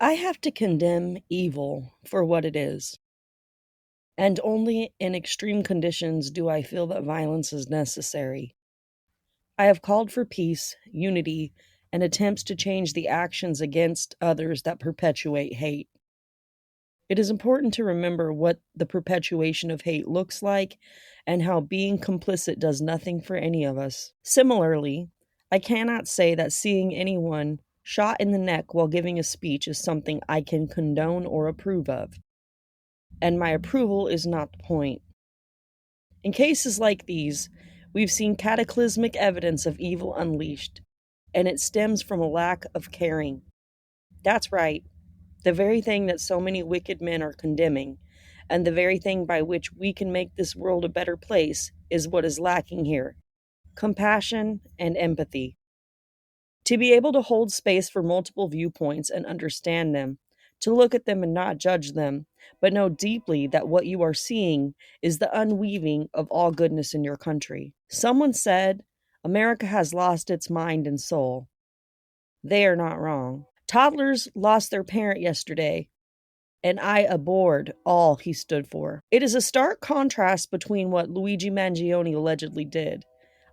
I have to condemn evil for what it is, and only in extreme conditions do I feel that violence is necessary. I have called for peace, unity, and attempts to change the actions against others that perpetuate hate. It is important to remember what the perpetuation of hate looks like and how being complicit does nothing for any of us. Similarly, I cannot say that seeing anyone shot in the neck while giving a speech is something I can condone or approve of, and my approval is not the point. In cases like these, we've seen cataclysmic evidence of evil unleashed, and it stems from a lack of caring. That's right. The very thing that so many wicked men are condemning, and the very thing by which we can make this world a better place, is what is lacking here: compassion and empathy. To be able to hold space for multiple viewpoints and understand them, to look at them and not judge them, but know deeply that what you are seeing is the unweaving of all goodness in your country. Someone said, America has lost its mind and soul. They are not wrong. Toddlers lost their parent yesterday, and I abhorred all he stood for. It is a stark contrast between what Luigi Mangione allegedly did,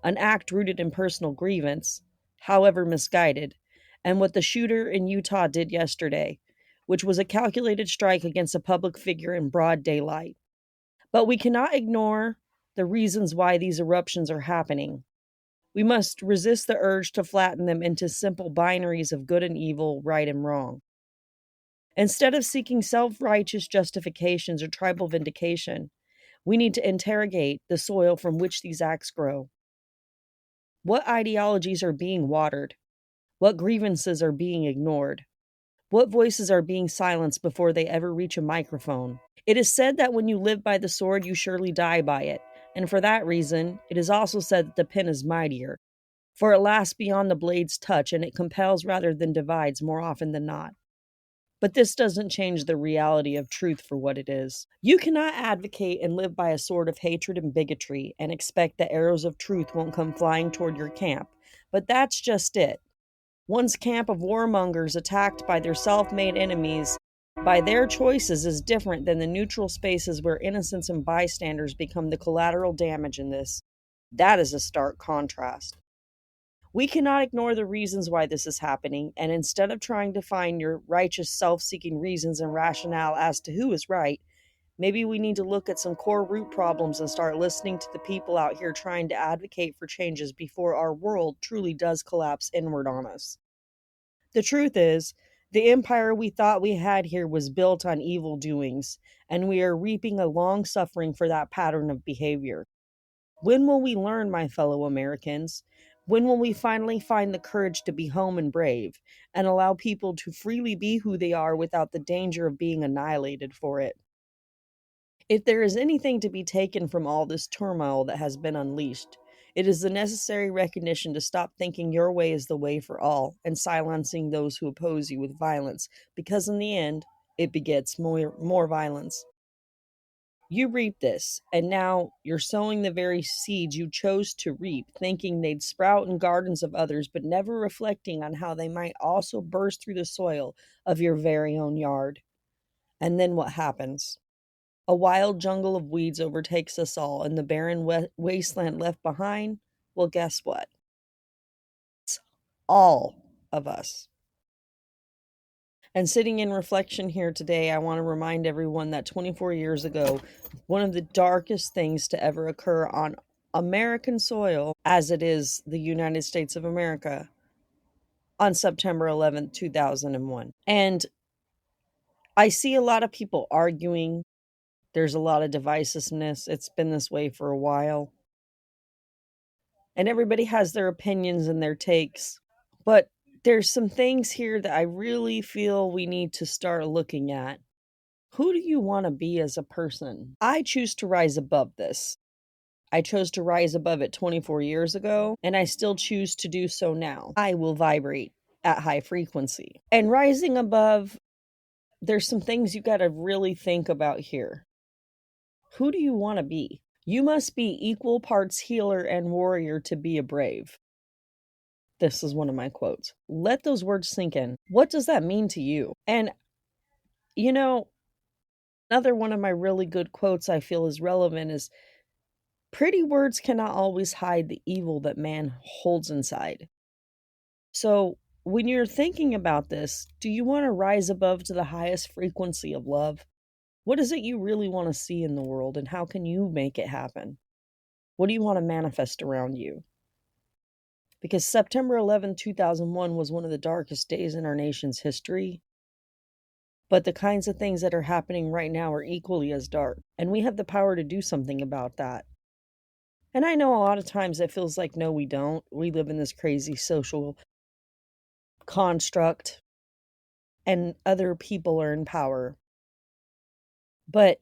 an act rooted in personal grievance, however misguided, and what the shooter in Utah did yesterday, which was a calculated strike against a public figure in broad daylight. But we cannot ignore the reasons why these eruptions are happening. We must resist the urge to flatten them into simple binaries of good and evil, right and wrong. Instead of seeking self righteous justifications or tribal vindication, we need to interrogate the soil from which these acts grow. What ideologies are being watered? What grievances are being ignored? What voices are being silenced before they ever reach a microphone? It is said that when you live by the sword, you surely die by it. And for that reason, it is also said that the pen is mightier, for it lasts beyond the blade's touch and it compels rather than divides more often than not. But this doesn't change the reality of truth for what it is. You cannot advocate and live by a sword of hatred and bigotry and expect that arrows of truth won't come flying toward your camp. But that's just it. One's camp of warmongers attacked by their self-made enemies by their choices is different than the neutral spaces where innocents and bystanders become the collateral damage in this. That is a stark contrast. We cannot ignore the reasons why this is happening, and instead of trying to find your righteous, self seeking reasons and rationale as to who is right, maybe we need to look at some core root problems and start listening to the people out here trying to advocate for changes before our world truly does collapse inward on us. The truth is, the empire we thought we had here was built on evil doings, and we are reaping a long suffering for that pattern of behavior. When will we learn, my fellow Americans? When will we finally find the courage to be home and brave and allow people to freely be who they are without the danger of being annihilated for it? If there is anything to be taken from all this turmoil that has been unleashed, it is the necessary recognition to stop thinking your way is the way for all and silencing those who oppose you with violence, because in the end, it begets more violence. You reap this, and now you're sowing the very seeds you chose to reap, thinking they'd sprout in gardens of others, but never reflecting on how they might also burst through the soil of your very own yard. And then what happens? A wild jungle of weeds overtakes us all, and the barren wasteland left behind, well, guess what? It's all of us. And sitting in reflection here today, I want to remind everyone that 24 years ago, one of the darkest things to ever occur on American soil, as it is the United States of America, on September 11th, 2001. And I see a lot of people arguing. There's a lot of divisiveness. It's been this way for a while. And everybody has their opinions and their takes. But there's some things here that I really feel we need to start looking at. Who do you want to be as a person? I choose to rise above this. I chose to rise above it 24 years ago, and I still choose to do so now. I will vibrate at high frequency. And rising above, there's some things you got to really think about here. Who do you want to be? You must be equal parts healer and warrior to be a brave. This is one of my quotes. Let those words sink in. What does that mean to you? And, you know, another one of my really good quotes I feel is relevant is pretty words cannot always hide the evil that man holds inside. So, when you're thinking about this, do you want to rise above to the highest frequency of love? What is it you really want to see in the world, and how can you make it happen? What do you want to manifest around you? Because September 2001 was one of the darkest days in our nation's history. But the kinds of things that are happening right now are equally as dark, and we have the power to do something about that. And I know a lot of times it feels like, no, we don't. We live in this crazy social construct, and other people are in power. But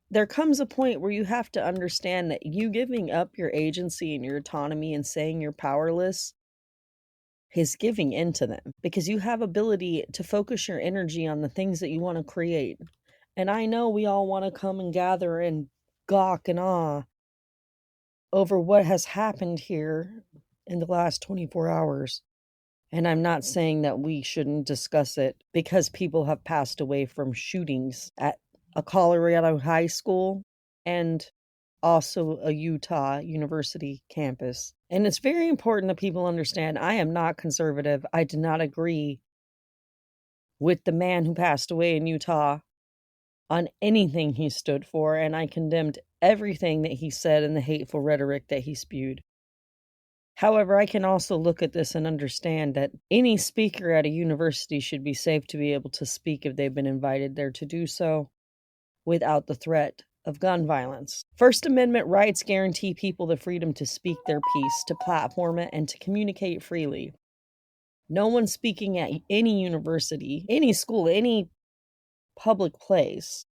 there comes a point where you have to understand that you giving up your agency and your autonomy and saying you're powerless is giving in to them, because you have ability to focus your energy on the things that you want to create. And I know we all want to come and gather and gawk and awe over what has happened here in the last 24 hours. And I'm not saying that we shouldn't discuss it, because people have passed away from shootings at a Colorado high school and also a Utah University campus. And it's very important that people understand I am not conservative. I do not agree with the man who passed away in Utah on anything he stood for, and I condemned everything that he said and the hateful rhetoric that he spewed. However, I can also look at this and understand that any speaker at a university should be safe to be able to speak if they've been invited there to do so without the threat of gun violence. First Amendment rights guarantee people the freedom to speak their piece, to platform it, and to communicate freely. No one speaking at any university, any school, any public place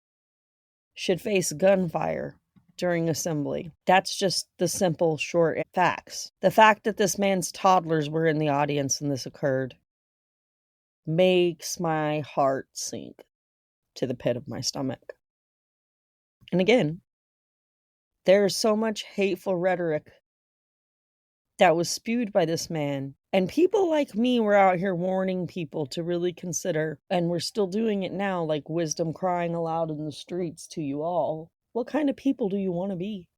should face gunfire during assembly. That's just the simple, short facts. The fact that this man's toddlers were in the audience and this occurred makes my heart sink to the pit of my stomach. And again, there's so much hateful rhetoric that was spewed by this man. And people like me were out here warning people to really consider, and we're still doing it now, like wisdom crying aloud in the streets to you all. What kind of people do you want to be?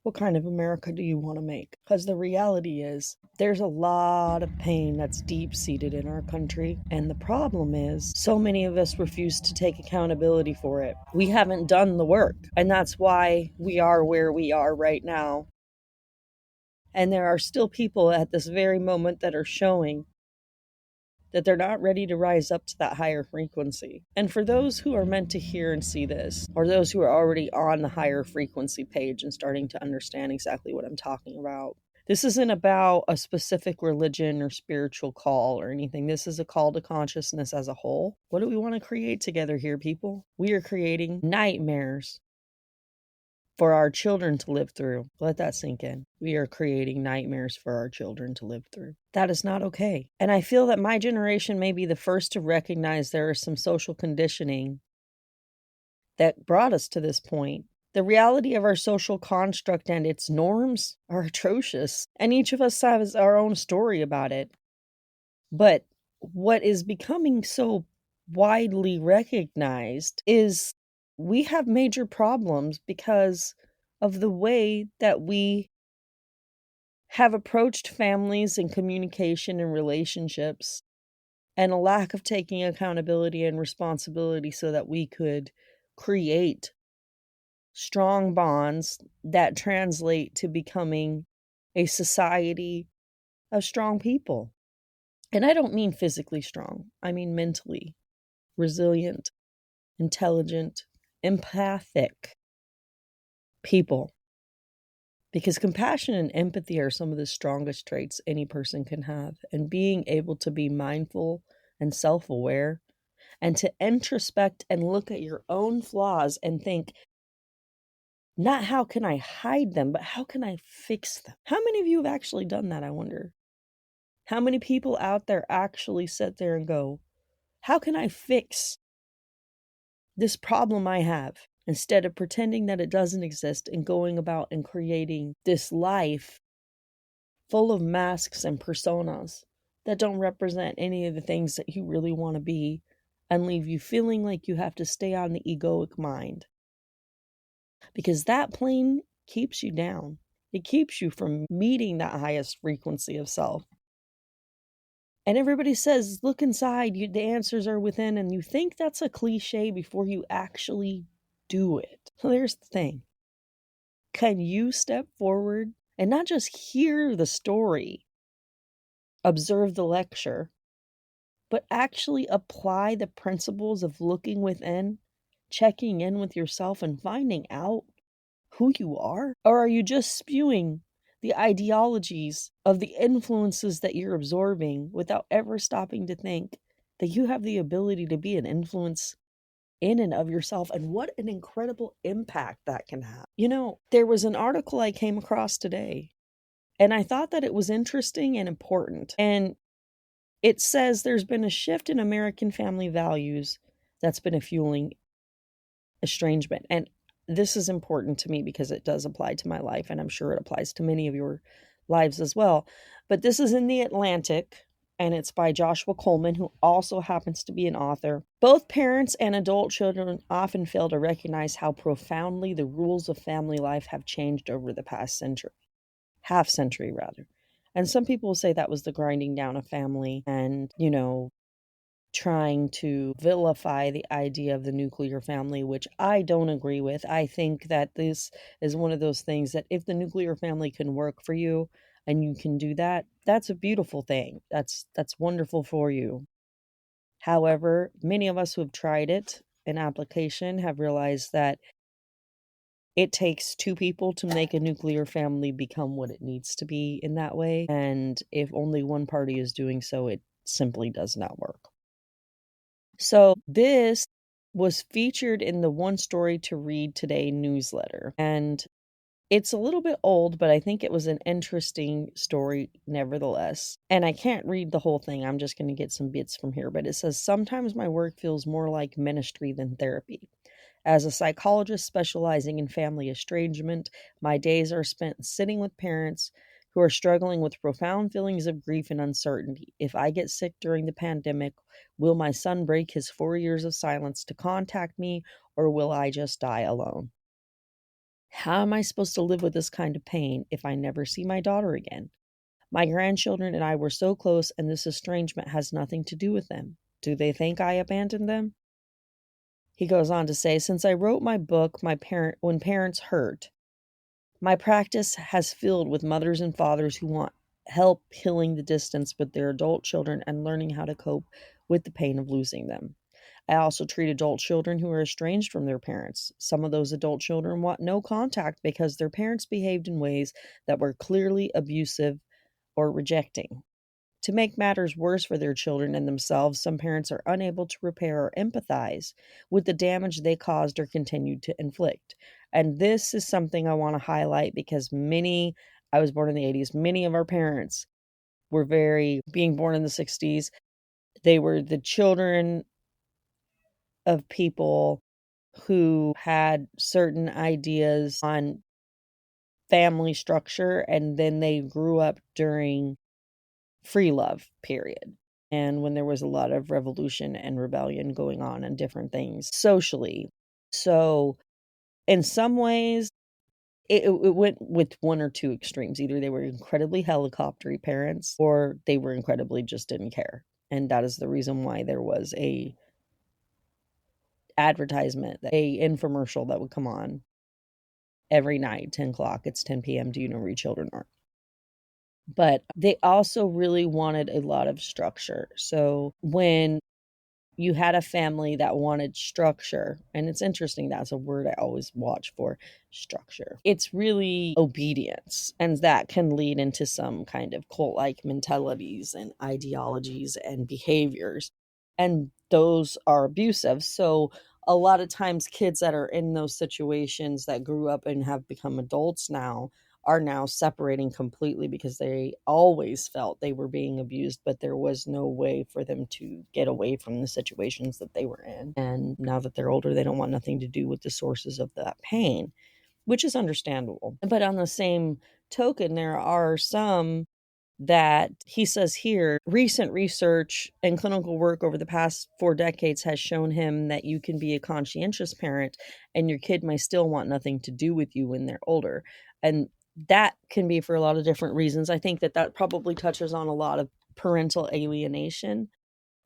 What kind of America do you want to make? Because the reality is, there's a lot of pain that's deep-seated in our country. And the problem is, so many of us refuse to take accountability for it. We haven't done the work. And that's why we are where we are right now. And there are still people at this very moment that are showing that they're not ready to rise up to that higher frequency. And for those who are meant to hear and see this, or those who are already on the higher frequency page and starting to understand exactly what I'm talking about, this isn't about a specific religion or spiritual call or anything. This is a call to consciousness as a whole. What do we want to create together here, people? We are creating nightmares for our children to live through. Let that sink in. We are creating nightmares for our children to live through. That is not okay. And I feel that my generation may be the first to recognize there is some social conditioning that brought us to this point. The reality of our social construct and its norms are atrocious, and each of us has our own story about it. But what is becoming so widely recognized is we have major problems because of the way that we have approached families and communication and relationships, and a lack of taking accountability and responsibility so that we could create strong bonds that translate to becoming a society of strong people. And I don't mean physically strong, I mean mentally resilient, intelligent, empathic people. Because compassion and empathy are some of the strongest traits any person can have. And being able to be mindful and self-aware and to introspect and look at your own flaws and think, not how can I hide them, but how can I fix them? How many of you have actually done that, I wonder? How many people out there actually sit there and go, how can I fix this problem I have? Instead of pretending that it doesn't exist and going about and creating this life full of masks and personas that don't represent any of the things that you really want to be and leave you feeling like you have to stay on the egoic mind. Because that plane keeps you down. It keeps you from meeting that highest frequency of self. And everybody says, look inside, the answers are within, and you think that's a cliche before you actually do it. So there's the thing. Can you step forward and not just hear the story, observe the lecture, but actually apply the principles of looking within, checking in with yourself, and finding out who you are? Or are you just spewing the ideologies of the influences that you're absorbing without ever stopping to think that you have the ability to be an influence in and of yourself? And what an incredible impact that can have. There was an article I came across today, and I thought that it was interesting and important. And it says there's been a shift in American family values that's been fueling estrangement. And this is important to me because it does apply to my life, and I'm sure it applies to many of your lives as well. But this is in The Atlantic, and it's by Joshua Coleman, who also happens to be an author. Both parents and adult children often fail to recognize how profoundly the rules of family life have changed over the past century, half century rather. And some people say that was the grinding down of family and, trying to vilify the idea of the nuclear family, which I don't agree with. I think that this is one of those things that if the nuclear family can work for you and you can do that, that's a beautiful thing. That's wonderful for you. However, many of us who have tried it in application have realized that it takes two people to make a nuclear family become what it needs to be in that way. And if only one party is doing so, it simply does not work. So this was featured in the One Story to Read Today newsletter. And it's a little bit old, but I think it was an interesting story nevertheless. And I can't read the whole thing. I'm just going to get some bits from here. But it says, sometimes my work feels more like ministry than therapy. As a psychologist specializing in family estrangement, my days are spent sitting with parents who are struggling with profound feelings of grief and uncertainty. If I get sick during the pandemic, will my son break his 4 years of silence to contact me, or will I just die alone? How am I supposed to live with this kind of pain if I never see my daughter again? My grandchildren and I were so close, and this estrangement has nothing to do with them. Do they think I abandoned them? He goes on to say, since I wrote my book, When Parents Hurt, my practice has filled with mothers and fathers who want help healing the distance with their adult children and learning how to cope with the pain of losing them. I also treat adult children who are estranged from their parents. Some of those adult children want no contact because their parents behaved in ways that were clearly abusive or rejecting. To make matters worse for their children and themselves, some parents are unable to repair or empathize with the damage they caused or continued to inflict. And this is something I want to highlight because I was born in the 80s, many of our parents were being born in the 60s, they were the children of people who had certain ideas on family structure, and then they grew up during free love period, and when there was a lot of revolution and rebellion going on and different things socially. So in some ways it went with one or two extremes. Either they were incredibly helicoptery parents or they were incredibly just didn't care. And that is the reason why there was a infomercial that would come on every night, 10 o'clock. It's 10 p.m. Do you know where your children are? But they also really wanted a lot of structure. So when you had a family that wanted structure, and it's interesting, that's a word I always watch for, structure. It's really obedience, and that can lead into some kind of cult-like mentalities and ideologies and behaviors, and those are abusive. So a lot of times kids that are in those situations that grew up and have become adults now are now separating completely because they always felt they were being abused, but there was no way for them to get away from the situations that they were in. And now that they're older, they don't want nothing to do with the sources of that pain, which is understandable. But on the same token, there are some that he says here, recent research and clinical work over the past 4 decades has shown him that you can be a conscientious parent and your kid may still want nothing to do with you when they're older. And that can be for a lot of different reasons. I think that that probably touches on a lot of parental alienation.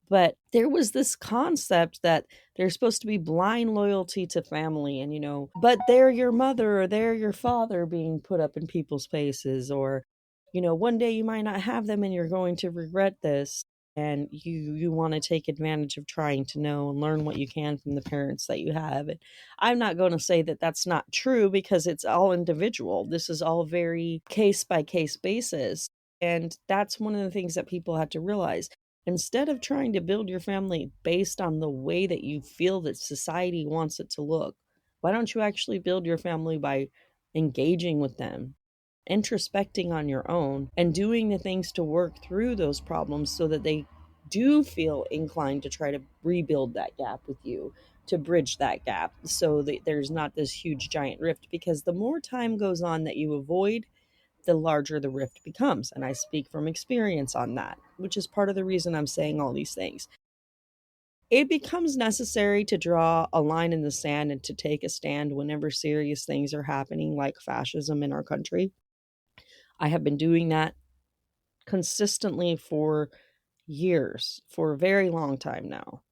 But there was this concept that there's supposed to be blind loyalty to family and, but they're your mother or they're your father being put up in people's faces, or, one day you might not have them and you're going to regret this. And you want to take advantage of trying to know and learn what you can from the parents that you have. And I'm not going to say that that's not true, because it's all individual. This is all very case by case basis. And that's one of the things that people have to realize. Instead of trying to build your family based on the way that you feel that society wants it to look, why don't you actually build your family by engaging with them, introspecting on your own, and doing the things to work through those problems so that they do feel inclined to try to rebuild that gap with you, to bridge that gap so that there's not this huge giant rift. Because the more time goes on that you avoid, the larger the rift becomes. And I speak from experience on that, which is part of the reason I'm saying all these things. It becomes necessary to draw a line in the sand and to take a stand whenever serious things are happening, like fascism in our country. I have been doing that consistently for years, for a very long time now.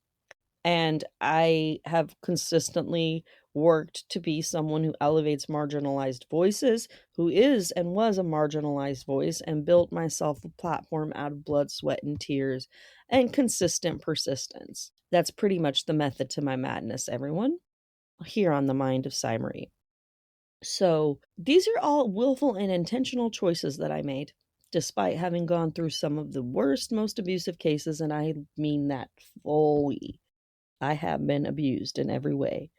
And I have consistently worked to be someone who elevates marginalized voices, who is and was a marginalized voice, and built myself a platform out of blood, sweat, and tears and consistent persistence. That's pretty much the method to my madness, everyone, here on the Mind of Cy Marie. So these are all willful and intentional choices that I made, despite having gone through some of the worst, most abusive cases, and I mean that fully. I have been abused in every way.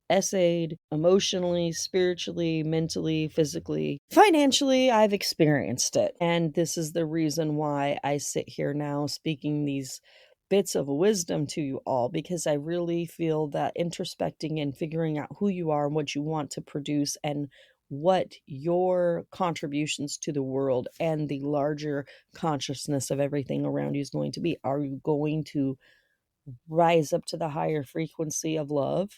Essayed, emotionally, spiritually, mentally, physically, financially. I've experienced it. And this is the reason why I sit here now speaking these bits of wisdom to you all, because I really feel that introspecting and figuring out who you are and what you want to produce and what your contributions to the world and the larger consciousness of everything around you is going to be. Are you going to rise up to the higher frequency of love?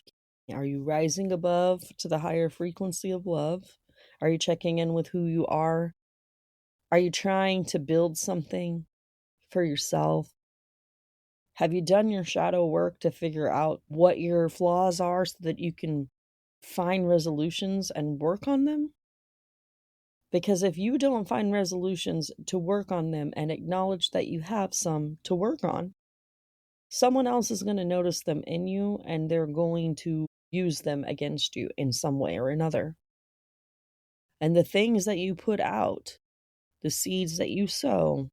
Are you rising above to the higher frequency of love? Are you checking in with who you are? Are you trying to build something for yourself? Have you done your shadow work to figure out what your flaws are so that you can find resolutions and work on them? Because if you don't find resolutions to work on them and acknowledge that you have some to work on, someone else is going to notice them in you and they're going to use them against you in some way or another. And the things that you put out, the seeds that you sow,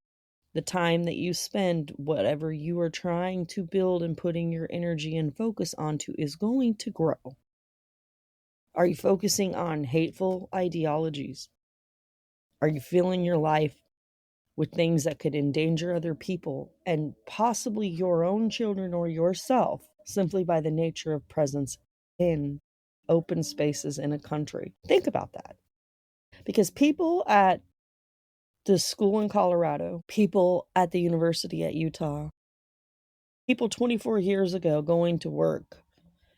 the time that you spend, whatever you are trying to build and putting your energy and focus onto is going to grow. Are you focusing on hateful ideologies? Are you filling your life with things that could endanger other people and possibly your own children or yourself simply by the nature of presence in open spaces in a country? Think about that. Because people at the school in Colorado, people at the university at Utah, people 24 years ago going to work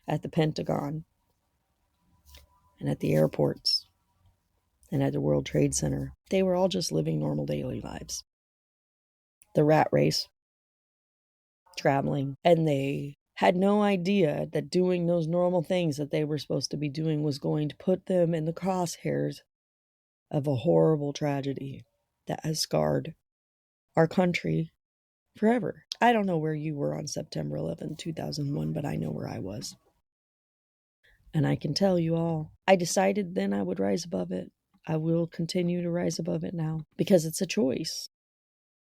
at the Pentagon and at the airports and at the World Trade Center, they were all just living normal daily lives. The rat race, traveling, and they had no idea that doing those normal things that they were supposed to be doing was going to put them in the crosshairs of a horrible tragedy that has scarred our country forever. I don't know where you were on September 11th, 2001, but I know where I was. And I can tell you all, I decided then I would rise above it. I will continue to rise above it now because it's a choice.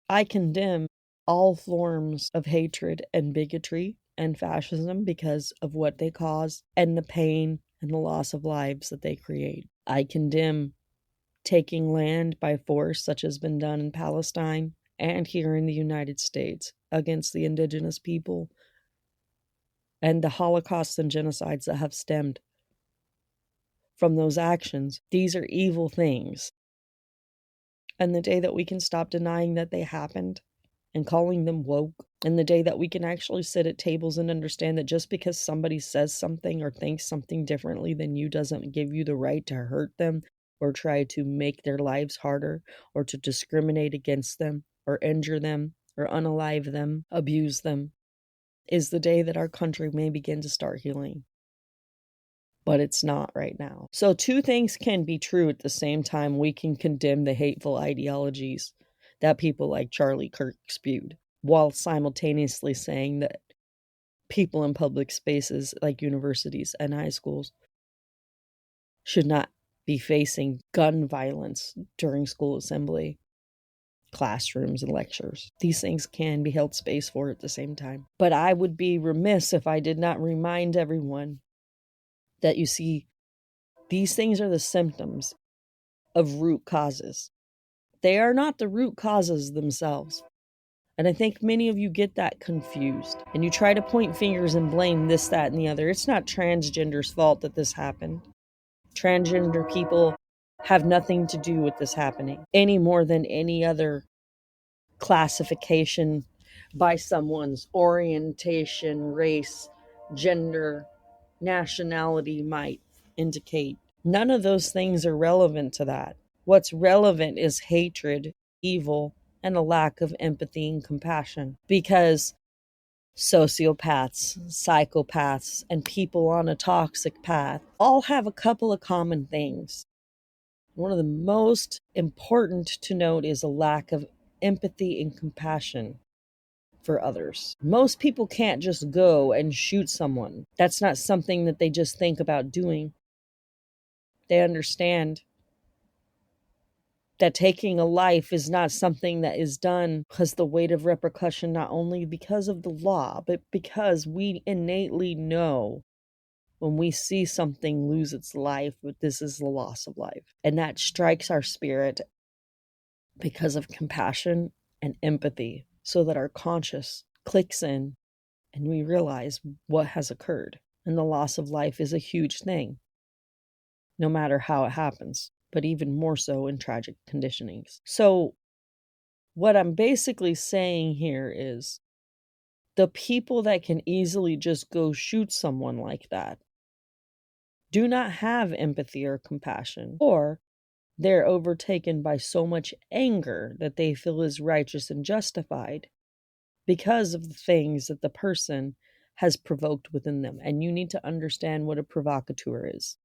I condemn all forms of hatred and bigotry and fascism because of what they cause and the pain and the loss of lives that they create. I condemn taking land by force, such as been done in Palestine and here in the United States against the indigenous people, and the holocausts and genocides that have stemmed from those actions. These are evil things. and the day that we can stop denying that they happened and calling them woke, and the day that we can actually sit at tables and understand that just because somebody says something or thinks something differently than you doesn't give you the right to hurt them or try to make their lives harder or to discriminate against them or injure them or unalive them, abuse them, is the day that our country may begin to start healing. But it's not right now. So two things can be true at the same time. We can condemn the hateful ideologies that people like Charlie Kirk spewed, while simultaneously saying that people in public spaces like universities and high schools should not be facing gun violence during school assembly, classrooms, and lectures. These things can be held space for at the same time. But I would be remiss if I did not remind everyone that, you see, these things are the symptoms of root causes. They are not the root causes themselves. And I think many of you get that confused. And you try to point fingers and blame this, that, and the other. It's not transgender's fault that this happened. Transgender people have nothing to do with this happening, any more than any other classification by someone's orientation, race, gender, nationality might indicate. None of those things are relevant to that. What's relevant is hatred, evil, and a lack of empathy and compassion. Because sociopaths, psychopaths, and people on a toxic path all have a couple of common things. One of the most important to note is a lack of empathy and compassion for others. Most people can't just go and shoot someone. That's not something that they just think about doing. They understand that taking a life is not something that is done because the weight of repercussion, not only because of the law, but because we innately know when we see something lose its life, but this is the loss of life. And that strikes our spirit because of compassion and empathy, so that our conscious clicks in and we realize what has occurred. And the loss of life is a huge thing, no matter how it happens, but even more so in tragic conditionings. So what I'm basically saying here is the people that can easily just go shoot someone like that do not have empathy or compassion, or they're overtaken by so much anger that they feel is righteous and justified because of the things that the person has provoked within them. And you need to understand what a provocateur is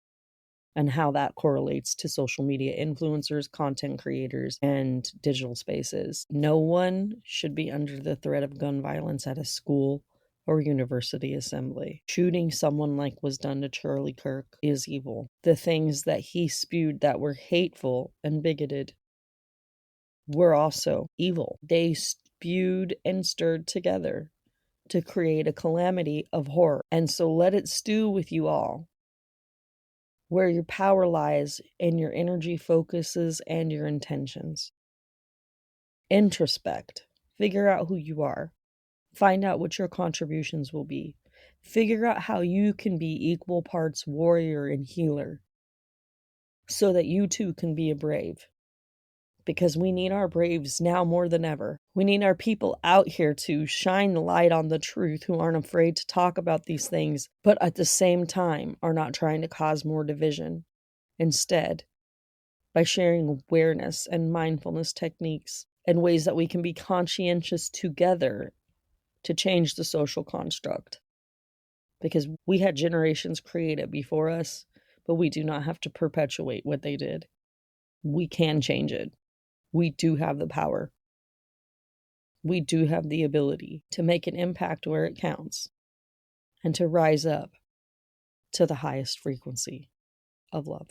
and how that correlates to social media influencers, content creators, and digital spaces. No one should be under the threat of gun violence at a school or university assembly. Shooting someone like was done to Charlie Kirk is evil. The things that he spewed that were hateful and bigoted were also evil. They spewed and stirred together to create a calamity of horror. And so let it stew with you all, where your power lies in your energy focuses and your intentions. Introspect. Figure out who you are. Find out what your contributions will be. Figure out how you can be equal parts warrior and healer so that you too can be a brave. Because we need our braves now more than ever. We need our people out here to shine the light on the truth, who aren't afraid to talk about these things, but at the same time are not trying to cause more division. Instead, by sharing awareness and mindfulness techniques and ways that we can be conscientious together to change the social construct. Because we had generations create it before us, but we do not have to perpetuate what they did. We can change it. We do have the power. We do have the ability to make an impact where it counts and to rise up to the highest frequency of love.